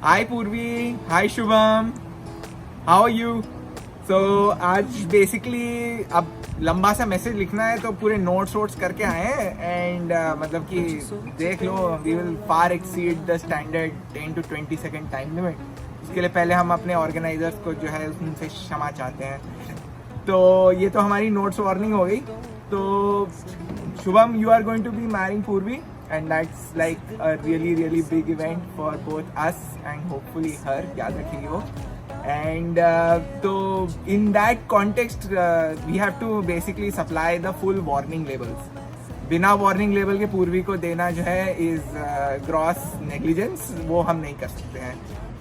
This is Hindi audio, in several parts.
हाय पूर्वी, हाय शुभम, हाउ आर यू? सो आज बेसिकली अब लंबा सा मैसेज लिखना है तो पूरे नोट्स वोट्स करके आए हैं एंड मतलब कि देख लो, we will far exceed the standard 10 to 20 second time limit. उसके लिए पहले हम अपने ऑर्गेनाइजर्स को जो है उनसे क्षमा चाहते हैं। तो ये तो हमारी नोट्स वार्निंग हो गई। तो Shubham, you are going to be marrying Purvi and that's like a really big event for both us and hopefully her, याद रखेगी वो। and so in that context we have to basically supply the full warning labels। बिना वार्निंग लेवल के पूर्वी को देना जो है इज ग्रॉस नेग्लिजेंस, वो हम नहीं कर सकते हैं।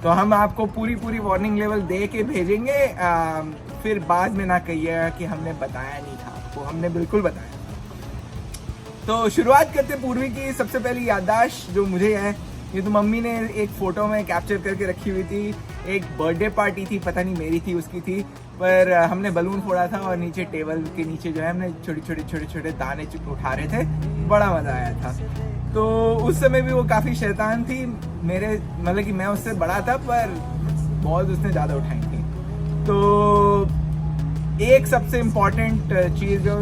तो हम आपको पूरी वार्निंग लेवल दे के भेजेंगे, फिर बाद में ना कहिएगा कि हमने बताया नहीं था आपको, हमने बिल्कुल बताया। तो शुरुआत करते पूर्वी की। सबसे पहली याददाश्त जो मुझे है, ये तो मम्मी ने एक फोटो में कैप्चर करके रखी हुई थी। एक बर्थडे पार्टी थी, पता नहीं मेरी थी उसकी थी, पर हमने बलून फोड़ा था और नीचे टेबल के नीचे जो है हमने छोटे दाने उठा रहे थे। बड़ा मजा आया था। तो उस समय भी वो काफी शैतान थी मेरे, मतलब कि मैं उससे बड़ा था पर बहुत उसने ज्यादा उठाई थी। तो एक सबसे इम्पॉर्टेंट चीज़ जो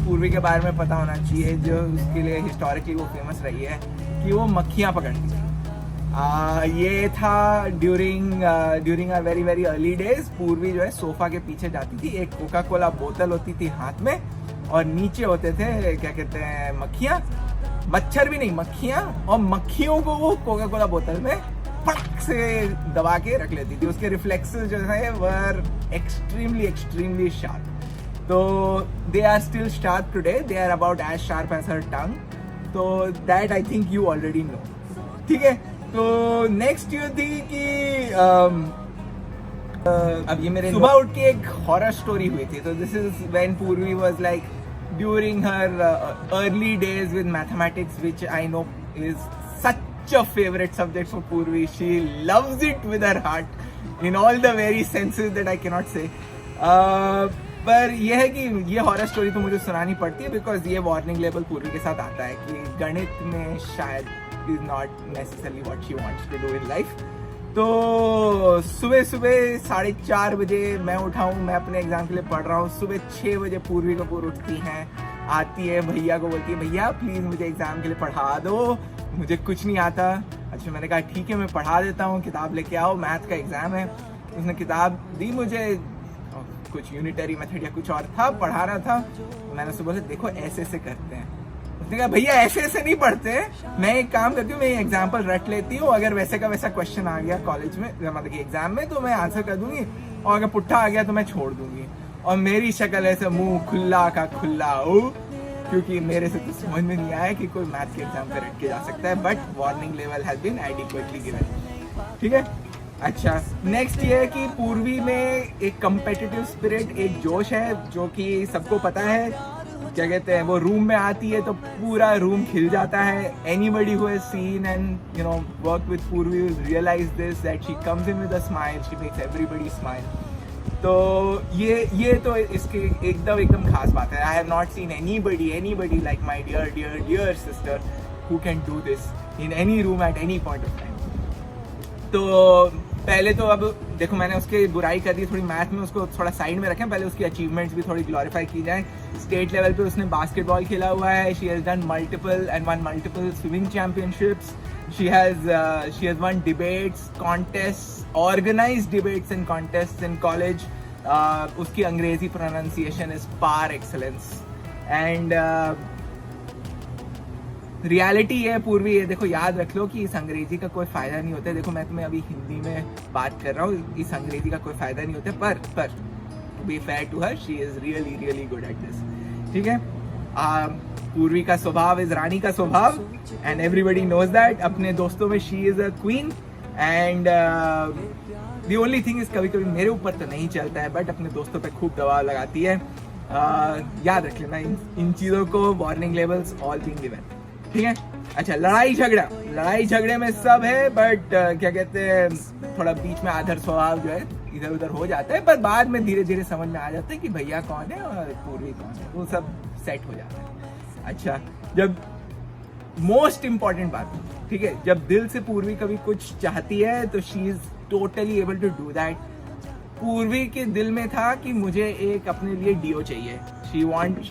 पूर्वी के बारे में पता होना चाहिए, जो उसके लिए हिस्टोरिकली वो फेमस रही है, कि वो मक्खियाँ पकड़ती थी। ये था during our very early days. Purvi जो है सोफा के पीछे जाती थी, एक कोका कोला बोतल होती थी हाथ में और नीचे होते थे क्या कहते हैं, मक्खियाँ। मच्छर भी नहीं, मक्खियाँ। और मक्खियों को वो कोका कोला बोतल में फट से दबा के रख लेती थी। उसके रिफ्लेक्सेस जो है वर एक्सट्रीमली शार्प। तो they are still sharp today, they are about as sharp as her tongue. तो that I think you already know. ठीक है, तो नेक्स्ट ये थी कि अब ये मेरे सुबह उठ के एक हॉरर स्टोरी हुई थी। तो दिस इज व्हेन पूर्वी was like during her early days with mathematics, which I know is such a favorite subject for Purvi. She loves it with her heart in all the very senses that I cannot say. पर यह है कि ये हॉरर स्टोरी तो मुझे सुनानी पड़ती है बिकॉज ये वार्निंग लेवल पूर्वी के साथ आता है कि गणित में शायद is not necessarily what she wants to do in life. तो सुबह 4:30 बजे मैं उठा हूँ, मैं अपने एग्जाम के लिए पढ़ रहा हूँ। सुबह 6 बजे पूर्वी कपूर उठती हैं, आती है, भैया को बोलती है भैया प्लीज़ मुझे एग्जाम के लिए पढ़ा दो, मुझे कुछ नहीं आता। अच्छा, मैंने कहा ठीक है मैं पढ़ा देता हूँ, किताब लेके आओ, मैथ का एग्जाम है। उसने किताब दी मुझे, कुछ यूनिटरी मेथड या कुछ और था, पढ़ा रहा था। मैंने उससे बोला देखो ऐसे करते हैं। उसने कहा भैया ऐसे नहीं पढ़ते, मैं एक काम करती हूँ, मैं एग्जाम्पल रट लेती हूँ, अगर वैसे का वैसा क्वेश्चन आ गया कॉलेज में, मतलब कि एग्जाम में, तो मैं आंसर कर दूंगी, और अगर पुट्ठा आ गया तो मैं छोड़ दूंगी। और मेरी शक्ल ऐसे मुंह खुला का खुला हो, क्योंकि मेरे से तो समझ में नहीं आया कि कोई मैथ के एग्जाम पे रट के जा सकता है, but warning level has been adequately given. ठीक है, अच्छा नेक्स्ट ये है कि पूर्वी में एक कम्पिटिटिव स्पिरिट, एक जोश है जो कि सबको पता है। क्या कहते हैं, वो रूम में आती है तो पूरा रूम खिल जाता है। Anybody who has seen and work with Purvi will realise this, that she comes in with a smile, she makes everybody smile. तो ये तो इसके एकदम खास बात है। I have not seen anybody like my dear sister who can do this in any room at any point of time. तो पहले तो अब देखो, मैंने उसकी बुराई कर दी थोड़ी मैथ में, उसको थोड़ा साइड में रखें, पहले उसकी अचीवमेंट्स भी थोड़ी ग्लोरीफाई की जाए। स्टेट लेवल पे उसने बास्केटबॉल खेला हुआ है। She has done multiple swimming championships. She has won debates, contest, organized debates and contest in college. उसकी अंग्रेजी pronunciation is par excellence. And reality है पूर्वी, ये देखो याद रख लो कि इस अंग्रेजी का कोई फायदा नहीं होता है। देखो मैं तुम्हें अभी हिंदी में बात कर रहा हूँ, इस अंग्रेजी का कोई फायदा नहीं होता, पर to be fair to her, she is really good at this. ठीक है, पूर्वी का स्वभाव इज रानी का स्वभाव एंड एवरीबडी नोज दैट। अपने दोस्तों में she is a queen and the only thing is कभी मेरे ऊपर तो नहीं चलता है, बट अपने दोस्तों पे खूब दबाव लगाती है। याद रख लेना इन चीज़ों को, warning levels all being given. ठीक है, अच्छा लड़ाई झगड़े में सब है, बट क्या कहते हैं, थोड़ा बीच में आधर स्वभाव जो है इधर उधर हो जाता है, पर बाद में धीरे समझ में आ जाता है कि भैया कौन है और पूर्वी कौन है, वो सब सेट हो जाता है। अच्छा, जब मोस्ट इम्पॉर्टेंट बात ठीक है, जब दिल से पूर्वी कभी कुछ चाहती है तो she is totally able to do that. Purvi के दिल में था कि मुझे एक अपने लिए डियो चाहिए. She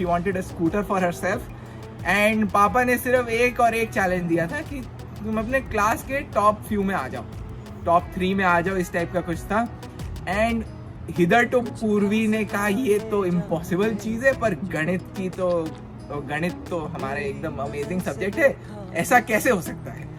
wanted a scooter for herself. And पापा ने सिर्फ एक और एक चैलेंज दिया था कि तुम अपने क्लास के टॉप फ्यू में आ जाओ, टॉप 3 में आ जाओ, इस टाइप का कुछ था. एंड हिदर तो पूर्वी ने कहा ये तो इम्पॉसिबल चीज़ है, पर गणित तो हमारे एकदम अमेजिंग सब्जेक्ट है, ऐसा कैसे हो सकता है.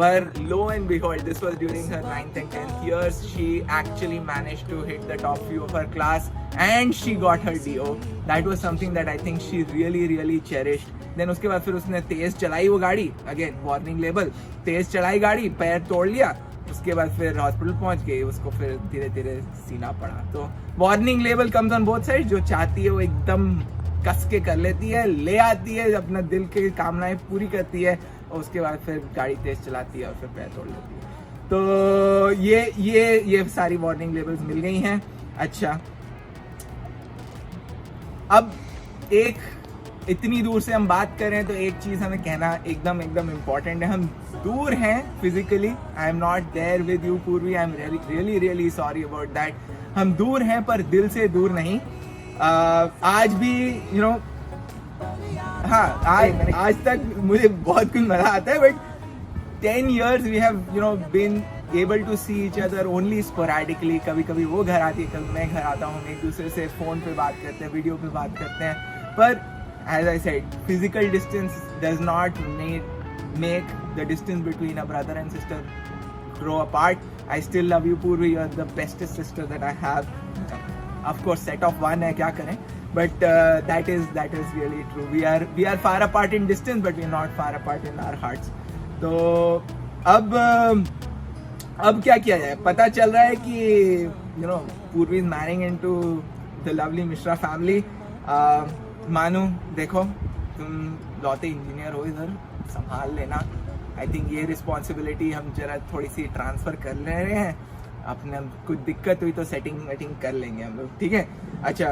पर lo and behold, this was during her 9th and 10th years. She actually managed to hit the top few of her class and she got her DO. That was something that I think she really cherished. Then उसके बाद फिर उसने तेज चलाई वो गाड़ी, अगेन वार्निंग लेबल, तेज चलाई गाड़ी, पैर तोड़ लिया, उसके बाद फिर हॉस्पिटल पहुंच गई, उसको फिर धीरे धीरे सीना पड़ा. तो warning label comes on both side. जो चाहती है वो एकदम कस के कर लेती है, ले आती है, अपना दिल की कामनाएं पूरी करती है, और उसके बाद फिर गाड़ी तेज चलाती है और फिर पैर तोड़ लेती है. तो ये सारी वार्निंग लेबल्स मिल गई हैं. अच्छा, अब एक इतनी दूर से हम बात करें तो एक चीज हमें कहना एकदम इम्पोर्टेंट है. हम दूर हैं physically, I am not there with you Purvi, I am really sorry about that. हम दूर हैं पर दिल से दूर नहीं. आज भी यू नो, हाँ, आज तक मुझे बहुत कुछ मजा आता है, but 10 years we have been able to see each other only sporadically. कभी कभी वो घर आती है, कभी मैं घर आता हूँ, एक दूसरे से फोन पे बात करते हैं, वीडियो पे बात करते हैं. पर as I said, physical distance does not make the distance between a brother and sister grow apart. I still love you Purvi, you are the bestest sister that I have. Of course set of one है, क्या करें, but that is really true. We are far apart in distance, but we are not far apart in our hearts. तो अब क्या किया जाए. पता चल रहा है कि Purvi is marrying into the lovely Mishra family. मानू, देखो तुम लौते इंजीनियर हो, इधर संभाल लेना. आई थिंक ये रिस्पॉन्सिबिलिटी हम जरा थोड़ी सी ट्रांसफर कर ले रहे हैं. अपने कुछ दिक्कत हुई तो सेटिंग वेटिंग कर लेंगे हम लोग, ठीक है. अच्छा,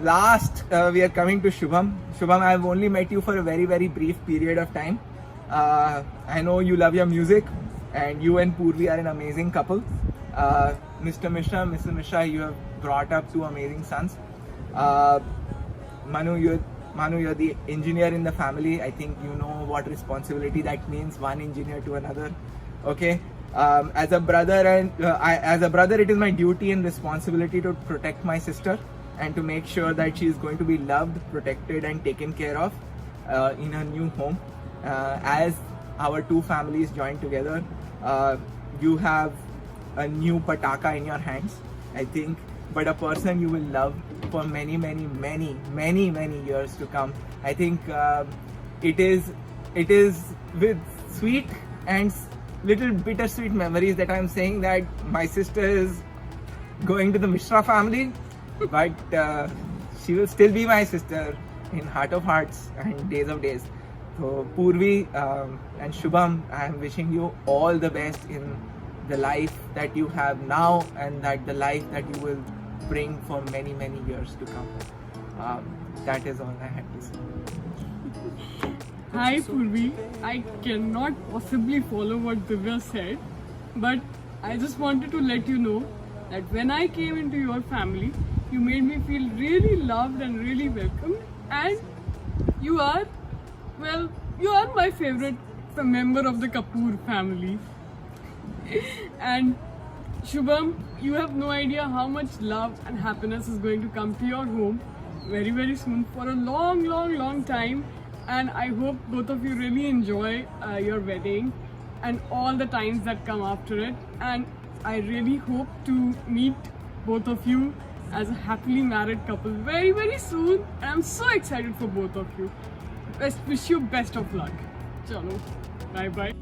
last we are coming to Shubham. Shubham, I have only met you for a very brief period of time. I know you love your music and you and Purvi are an amazing couple. Mr. Mishra, Mrs. Mishra, you have brought up 2 amazing sons. Manu, you're the engineer in the family. I think you know what responsibility that means, one engineer to another. Okay. As a brother, it is my duty and responsibility to protect my sister and to make sure that she is going to be loved, protected, and taken care of in her new home. As our 2 families join together, you have a new pataka in your hands, I think, but a person you will love for many years to come. I think it is with sweet and little bittersweet memories that I'm saying that my sister is going to the Mishra family, but she will still be my sister in heart of hearts and days of days. So Purvi and Shubham, I am wishing you all the best in the life that you have now and that the life that you will bring for many years to come. That is all I had to say. Hi Purvi, I cannot possibly follow what Divya said, but I just wanted to let you know that when I came into your family, you made me feel really loved and really welcome, and you are my favorite member of the Kapoor family. And Shubham, you have no idea how much love and happiness is going to come to your home very soon for a long time. And I hope both of you really enjoy your wedding and all the times that come after it. And I really hope to meet both of you as a happily married couple very soon. And I'm so excited for both of you. Wish you best of luck. Chalo, bye.